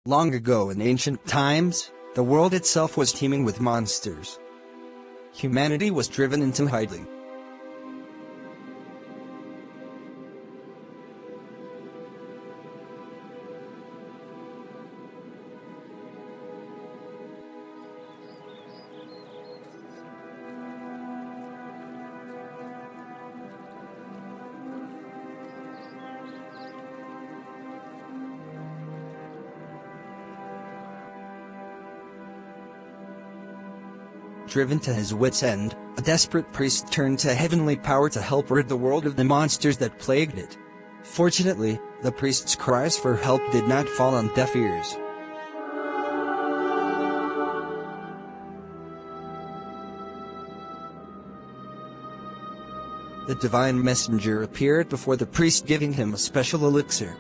Long ago in ancient times, the world itself was teeming with monsters. Humanity was driven into hiding. Driven to his wits' end, a desperate priest turned to heavenly power to help rid the world of the monsters that plagued it. Fortunately, the priest's cries for help did not fall on deaf ears. The divine messenger appeared before the priest, giving him a special elixir.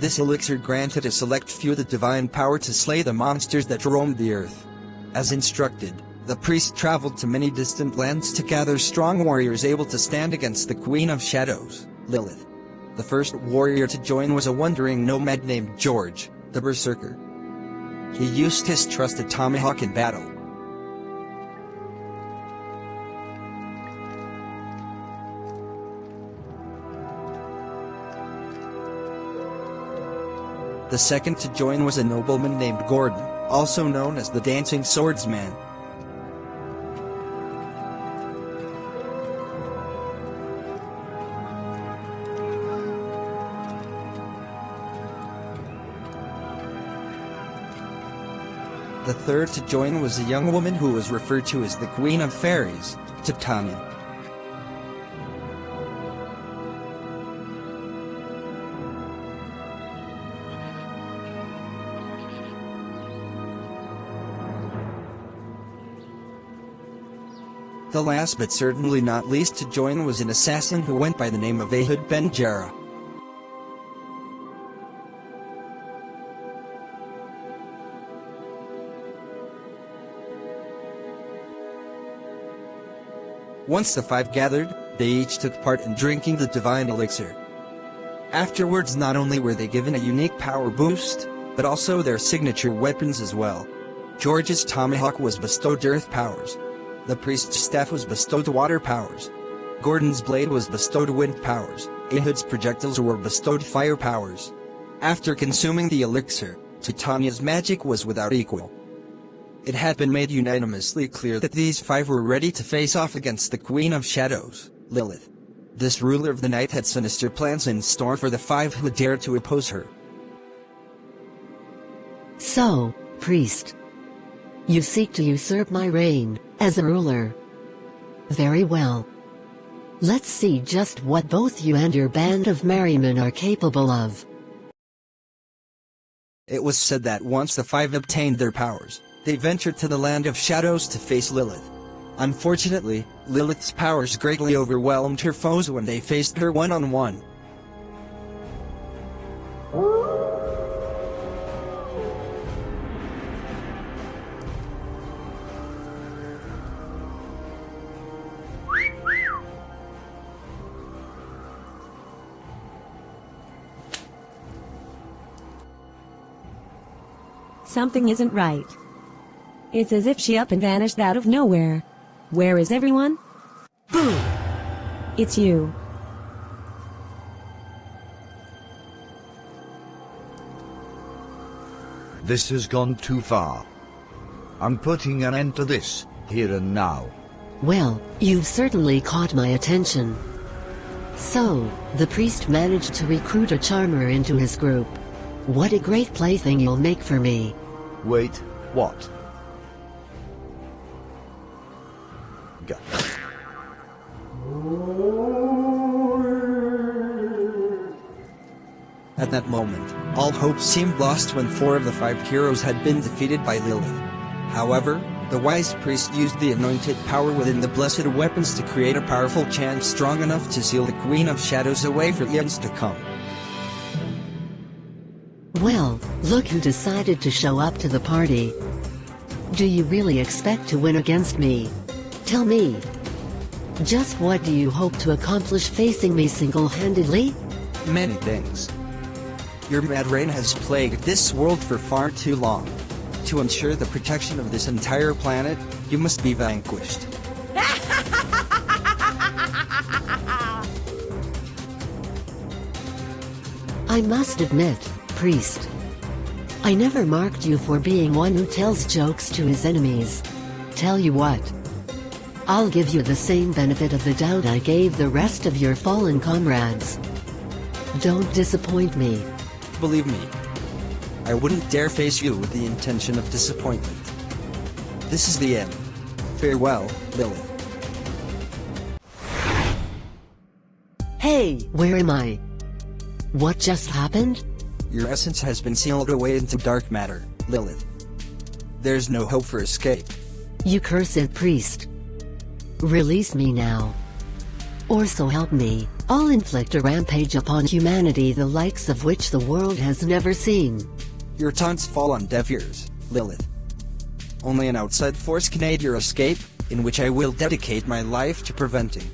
This elixir granted a select few the divine power to slay the monsters that roamed the earth. As instructed, the priest traveled to many distant lands to gather strong warriors able to stand against the Queen of Shadows, Lilith. The first warrior to join was a wandering nomad named George, the Berserker. He used his trusted tomahawk in battle. The second to join was a nobleman named Gordon, also known as the Dancing Swordsman. The third to join was a young woman who was referred to as the Queen of Fairies, Titania. The last but certainly not least to join was an assassin who went by the name of Ehud Ben Jarrah. Once the five gathered, they each took part in drinking the divine elixir. Afterwards, not only were they given a unique power boost, but also their signature weapons as well. George's tomahawk was bestowed earth powers. The priest's staff was bestowed water powers. Gordon's blade was bestowed wind powers. Ehud's projectiles were bestowed fire powers. After consuming the elixir, Titania's magic was without equal. It had been made unanimously clear that these five were ready to face off against the Queen of Shadows, Lilith. This ruler of the night had sinister plans in store for the five who dared to oppose her. So, priest, you seek to usurp my reign as a ruler. Very well. Let's see just what both you and your band of merrymen are capable of. It was said that once the five obtained their powers, they ventured to the land of shadows to face Lilith. Unfortunately, Lilith's powers greatly overwhelmed her foes when they faced her one-on-one. Something isn't right. It's as if she up and vanished out of nowhere. Where is everyone? Boom! It's you. This has gone too far. I'm putting an end to this, here and now. Well, you've certainly caught my attention. So, the priest managed to recruit a charmer into his group. What a great plaything you'll make for me. Wait, what? Go. At that moment, all hope seemed lost when four of the five heroes had been defeated by Lilith. However, the wise priest used the anointed power within the blessed weapons to create a powerful chant strong enough to seal the Queen of Shadows away for eons to come. Well, look who decided to show up to the party. Do you really expect to win against me? Tell me. Just what do you hope to accomplish facing me single-handedly? Many things. Your mad reign has plagued this world for far too long. To ensure the protection of this entire planet, you must be vanquished. I must admit, priest, I never marked you for being one who tells jokes to his enemies. Tell you what, I'll give you the same benefit of the doubt I gave the rest of your fallen comrades. Don't disappoint me. Believe me, I wouldn't dare face you with the intention of disappointment. This is the end. Farewell, Lilith. Hey, where am I? What just happened? Your essence has been sealed away into dark matter, Lilith. There's no hope for escape. You cursed priest. Release me now. Or so help me, I'll inflict a rampage upon humanity the likes of which the world has never seen. Your taunts fall on deaf ears, Lilith. Only an outside force can aid your escape, in which I will dedicate my life to preventing.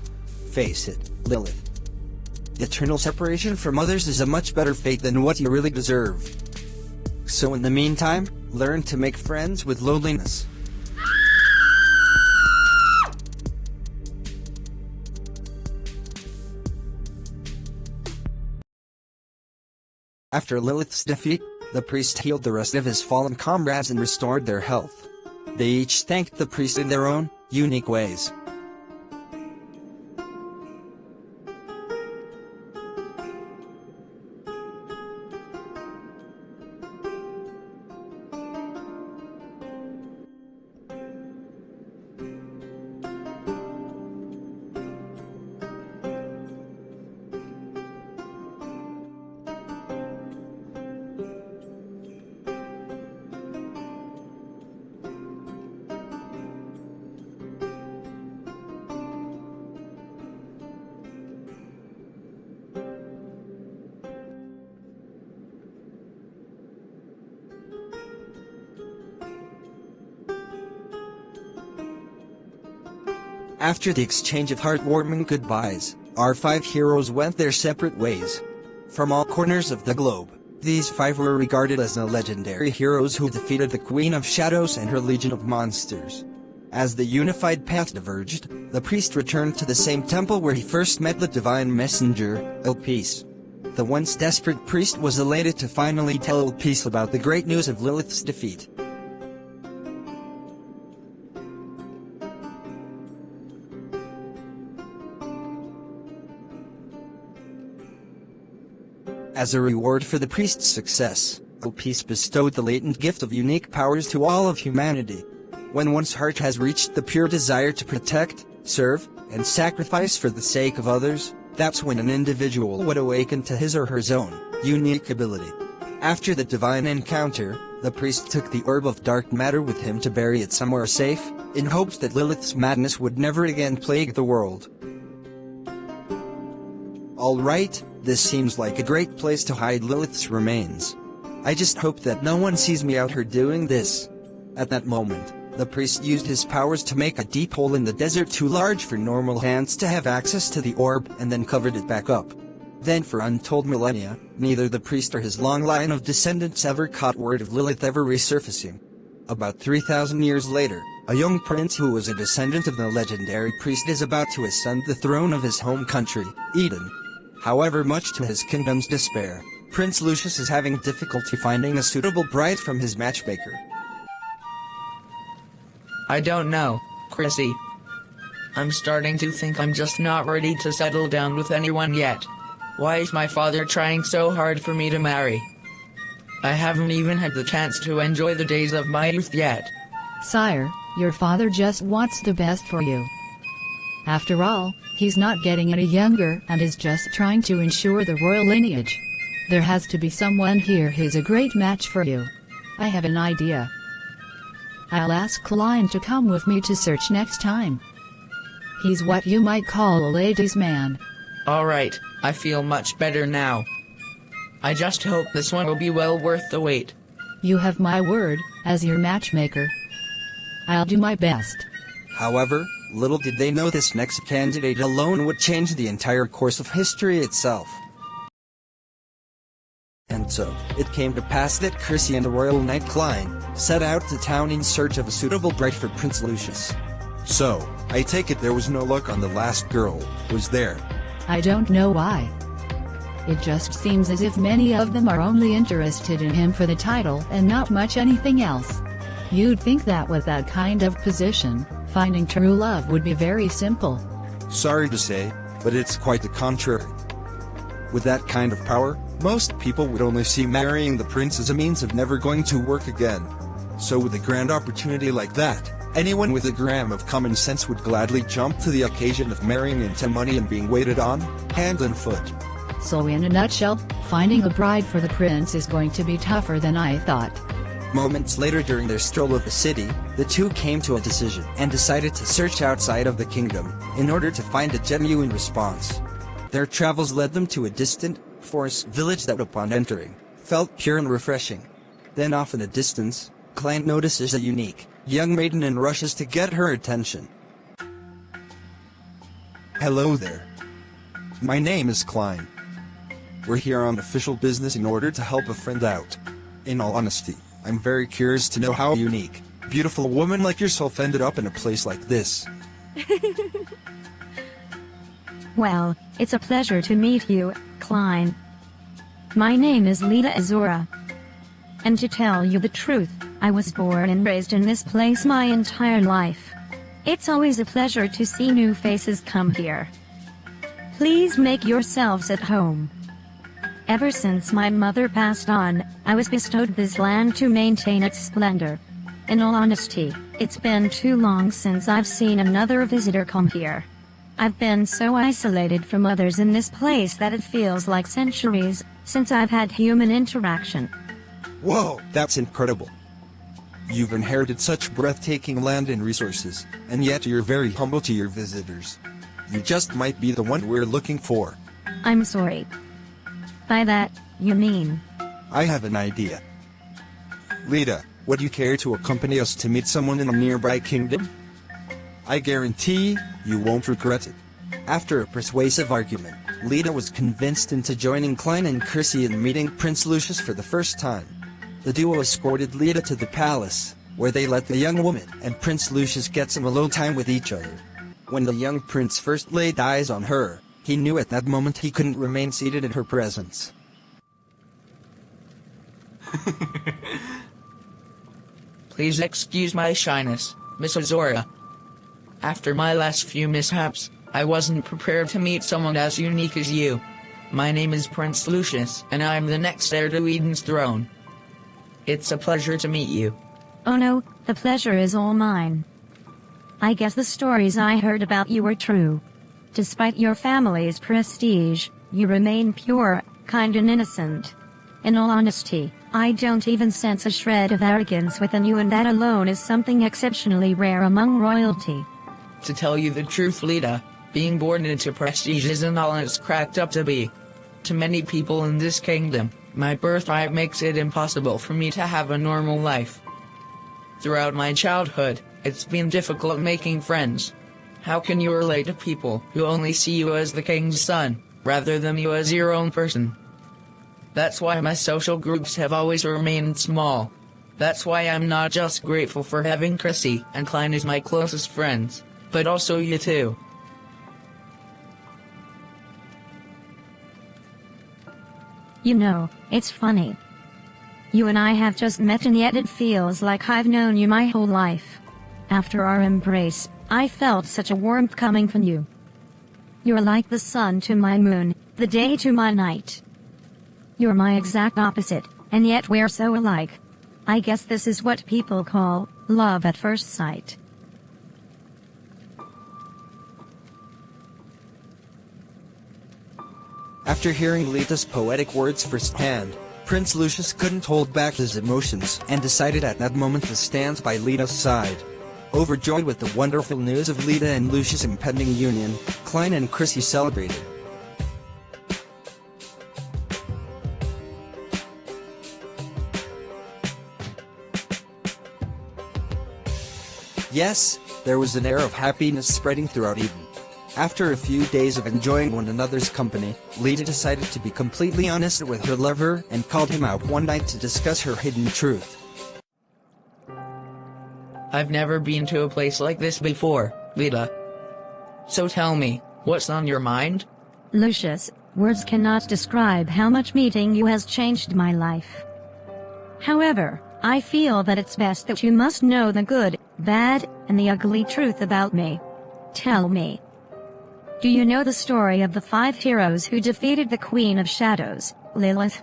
Face it, Lilith. Eternal separation from others is a much better fate than what you really deserve. So in the meantime, learn to make friends with loneliness. After Lilith's defeat, the priest healed the rest of his fallen comrades and restored their health. They each thanked the priest in their own, unique ways. After the exchange of heartwarming goodbyes, our 5 heroes went their separate ways. From all corners of the globe, these 5 were regarded as the legendary heroes who defeated the Queen of Shadows and her legion of monsters. As the unified path diverged, the priest returned to the same temple where he first met the divine messenger, Elpis. The once desperate priest was elated to finally tell Elpis about the great news of Lilith's defeat. As a reward for the priest's success, Elpis bestowed the latent gift of unique powers to all of humanity. When one's heart has reached the pure desire to protect, serve, and sacrifice for the sake of others, that's when an individual would awaken to his or her own, unique ability. After the divine encounter, the priest took the orb of dark matter with him to bury it somewhere safe, in hopes that Lilith's madness would never again plague the world. Alright, this seems like a great place to hide Lilith's remains. I just hope that no one sees me out here doing this. At that moment, the priest used his powers to make a deep hole in the desert too large for normal hands to have access to the orb and then covered it back up. Then for untold millennia, neither the priest or his long line of descendants ever caught word of Lilith ever resurfacing. About 3,000 years later, a young prince who was a descendant of the legendary priest is about to ascend the throne of his home country, Eden. However, much to his kingdom's despair, Prince Lucius is having difficulty finding a suitable bride from his matchmaker. I don't know, Chrissy. I'm starting to think I'm just not ready to settle down with anyone yet. Why is my father trying so hard for me to marry? I haven't even had the chance to enjoy the days of my youth yet. Sire, your father just wants the best for you. After all, he's not getting any younger and is just trying to ensure the royal lineage. There has to be someone here who's a great match for you. I have an idea. I'll ask Klein to come with me to search next time. He's what you might call a ladies' man. Alright, I feel much better now. I just hope this one will be well worth the wait. You have my word, as your matchmaker. I'll do my best. However, little did they know this next candidate alone would change the entire course of history itself. And did so, it came to pass that Chrissy and the royal knight Klein set out to town in search of a suitable bride for Prince Lucius. So, I take it there was no luck on the last girl, was there? I don't know why. It just seems as if many of them are only interested in him for the title and not much anything else. You'd think that with that kind of position, finding true love would be very simple. Sorry to say, but it's quite the contrary. With that kind of power, most people would only see marrying the prince as a means of never going to work again. So with a grand opportunity like that, anyone with a gram of common sense would gladly jump to the occasion of marrying into money and being waited on, hand and foot. So in a nutshell, finding a bride for the prince is going to be tougher than I thought. Moments later during their stroll of the city, the two came to a decision and decided to search outside of the kingdom in order to find a genuine response. Their travels led them to a distant, forest village that upon entering, felt pure and refreshing. Then off in the distance, Klein notices a unique, young maiden and rushes to get her attention. Hello there. My name is Klein. We're here on official business in order to help a friend out. In all honesty, I'm very curious to know how a unique, beautiful woman like yourself ended up in a place like this. Well, it's a pleasure to meet you, Klein. My name is Lita Azura. And to tell you the truth, I was born and raised in this place my entire life. It's always a pleasure to see new faces come here. Please make yourselves at home. Ever since my mother passed on, I was bestowed this land to maintain its splendor. In all honesty, it's been too long since I've seen another visitor come here. I've been so isolated from others in this place that it feels like centuries since I've had human interaction. Whoa, that's incredible. You've inherited such breathtaking land and resources, and yet you're very humble to your visitors. You just might be the one we're looking for. I'm sorry. By that, you mean? I have an idea. Lita, would you care to accompany us to meet someone in a nearby kingdom? I guarantee you won't regret it. After a persuasive argument, Lita was convinced into joining Klein and Chrissy in meeting Prince Lucius for the first time. The duo escorted Lita to the palace, where they let the young woman and Prince Lucius get some alone time with each other. When the young prince first laid eyes on her, he knew at that moment he couldn't remain seated in her presence. Please excuse my shyness, Miss Azora. After my last few mishaps, I wasn't prepared to meet someone as unique as you. My name is Prince Lucius, and I'm the next heir to Eden's throne. It's a pleasure to meet you. Oh no, the pleasure is all mine. I guess the stories I heard about you were true. Despite your family's prestige, you remain pure, kind and innocent. In all honesty, I don't even sense a shred of arrogance within you, and that alone is something exceptionally rare among royalty. To tell you the truth, Lita, being born into prestige isn't all it's cracked up to be. To many people in this kingdom, my birthright makes it impossible for me to have a normal life. Throughout my childhood, it's been difficult making friends. How can you relate to people who only see you as the king's son, rather than you as your own person? That's why my social groups have always remained small. That's why I'm not just grateful for having Chrissy and Klein as my closest friends, but also you too. You know, it's funny. You and I have just met, and yet it feels like I've known you my whole life. After our embrace, I felt such a warmth coming from you. You're like the sun to my moon, the day to my night. You're my exact opposite, and yet we're so alike. I guess this is what people call love at first sight. After hearing Lita's poetic words firsthand, Prince Lucius couldn't hold back his emotions and decided at that moment to stand by Lita's side. Overjoyed with the wonderful news of Lita and Lucius' impending union, Klein and Chrissy celebrated. Yes, there was an air of happiness spreading throughout Eden. After a few days of enjoying one another's company, Lita decided to be completely honest with her lover and called him out one night to discuss her hidden truth. I've never been to a place like this before, Lita. So tell me, what's on your mind? Lucius, words cannot describe how much meeting you has changed my life. However, I feel that it's best that you must know the good, bad, and the ugly truth about me. Tell me. Do you know the story of the 5 heroes who defeated the Queen of Shadows, Lilith?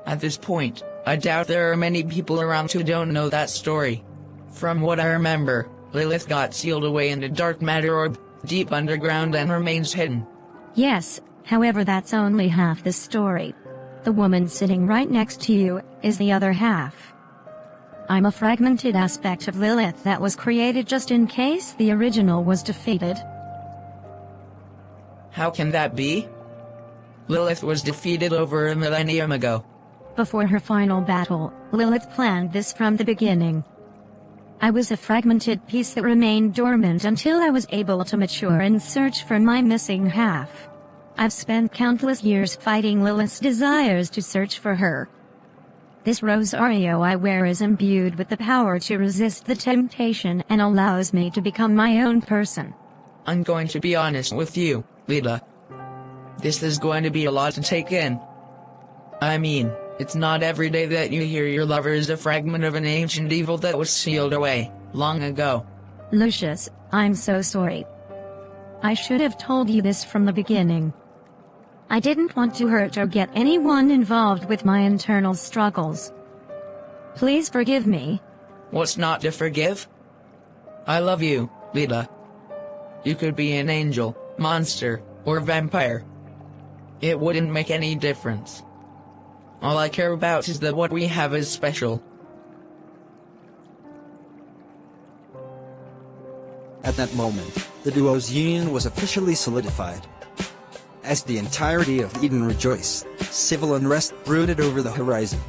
At this point, I doubt there are many people around who don't know that story. From what I remember, Lilith got sealed away in a dark matter orb, deep underground and remains hidden. Yes, however that's only half the story. The woman sitting right next to you is the other half. I'm a fragmented aspect of Lilith that was created just in case the original was defeated. How can that be? Lilith was defeated over a millennium ago. Before her final battle, Lilith planned this from the beginning. I was a fragmented piece that remained dormant until I was able to mature and search for my missing half. I've spent countless years fighting Lilith's desires to search for her. This rosario I wear is imbued with the power to resist the temptation and allows me to become my own person. I'm going to be honest with you, Lita. This is going to be a lot to take in. I mean, it's not every day that you hear your lover is a fragment of an ancient evil that was sealed away, long ago. Lucius, I'm so sorry. I should have told you this from the beginning. I didn't want to hurt or get anyone involved with my internal struggles. Please forgive me. What's not to forgive? I love you, Lita. You could be an angel, monster, or vampire. It wouldn't make any difference. All I care about is that what we have is special. At that moment, the duo's union was officially solidified. As the entirety of Eden rejoiced, civil unrest brooded over the horizon.